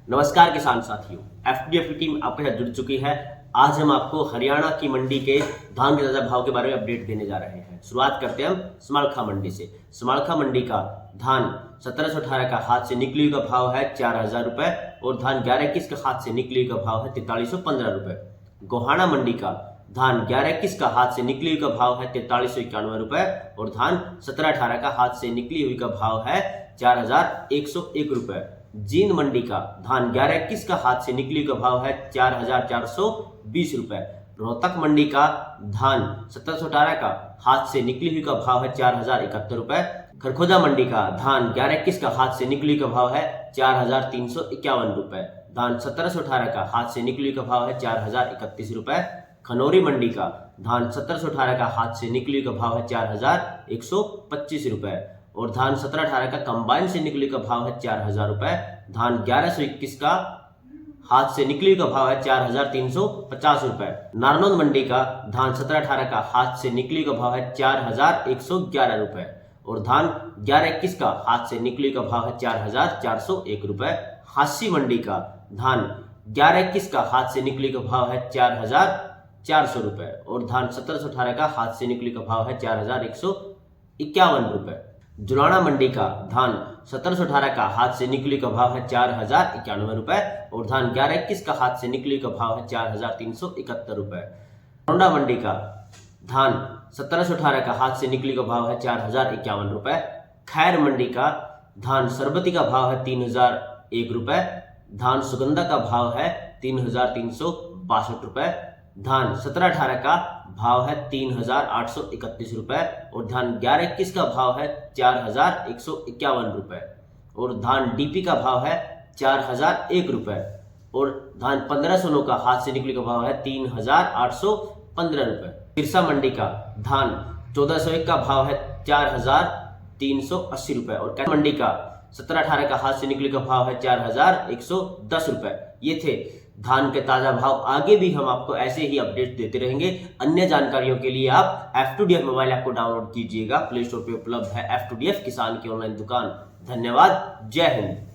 नमस्कार किसान साथियों, एफडीएफ की टीम आपके साथ जुड़ चुकी है। आज हम आपको हरियाणा की मंडी के धान के ताजा भाव के बारे में अपडेट देने जा रहे हैं। शुरुआत करते हैं हम समालखा मंडी से। समालखा मंडी का धान 1718 का हाथ से निकली हुई का भाव है 4000 रुपए और धान 1121 का हाथ से निकली हुई का भाव है 4315 रुपए। गोहाना मंडी का धान 1121 का हाथ से निकली हुई का भाव है 4391 रुपए और धान 1718 का हाथ से निकली हुई का भाव है 4101 रुपए। जींद मंडी का धान 1121 का हाथ से निकली का भाव है 4420 रुपए। रोहतक मंडी का धान 1718 का हाथ से निकली हुई का भाव है 4071 रुपए। खरखोदा मंडी का धान 1121 का हाथ से निकली का भाव है 4351 रुपए। धान 1718 का हाथ से निकली का भाव है 4031 रुपए। खनौरी मंडी का धान 1718 का हाथ से निकली का भाव है 4125 रुपए और धान 1718 का कंबाइन से निकली का भाव है 4000 रुपए। धान 1121 का हाथ से निकली का भाव है 4350 रुपए। नारनौल मंडी का धान 1718 का हाथ से निकली का भाव है 4111 रुपए और धान 1121 का हाथ से निकली का भाव है 4401 रुपए। हांसी मंडी का धान 1121 का हाथ से निकली का भाव है 4400 रुपए और धान 1718 का हाथ से निकली का भाव है 4151 रुपए। जुलाना मंडी का धान 1718 का हाथ से निकली का भाव है 4091 रुपए और धान 1121 का हाथ से निकली का भाव है 4371 रुपए। औंडा मंडी का धान 1718 का हाथ से निकली का भाव है 4051 रुपए। खैर मंडी का धान सरबती का भाव है 3001 रुपए। धान सुगंधा का भाव है 3362 रुपए। धान 1718 का भाव है 3831 रुपए और धान 1121 का भाव है 4151 रुपए और धान डीपी का भाव है 4001 रुपए और धान 1509 का हाथ से निकली का भाव है 3815 रुपए। सिरसा मंडी का धान 1401 का भाव है 4380 रुपए और कैथल मंडी का 1718 का हाथ से निकली का भाव है 4110 रुपए। ये थे धान के ताजा भाव। आगे भी हम आपको ऐसे ही अपडेट देते रहेंगे। अन्य जानकारियों के लिए आप F2DF मोबाइल ऐप को डाउनलोड कीजिएगा। प्ले स्टोर पे उपलब्ध है F2DF किसान की ऑनलाइन दुकान। धन्यवाद। जय हिंद।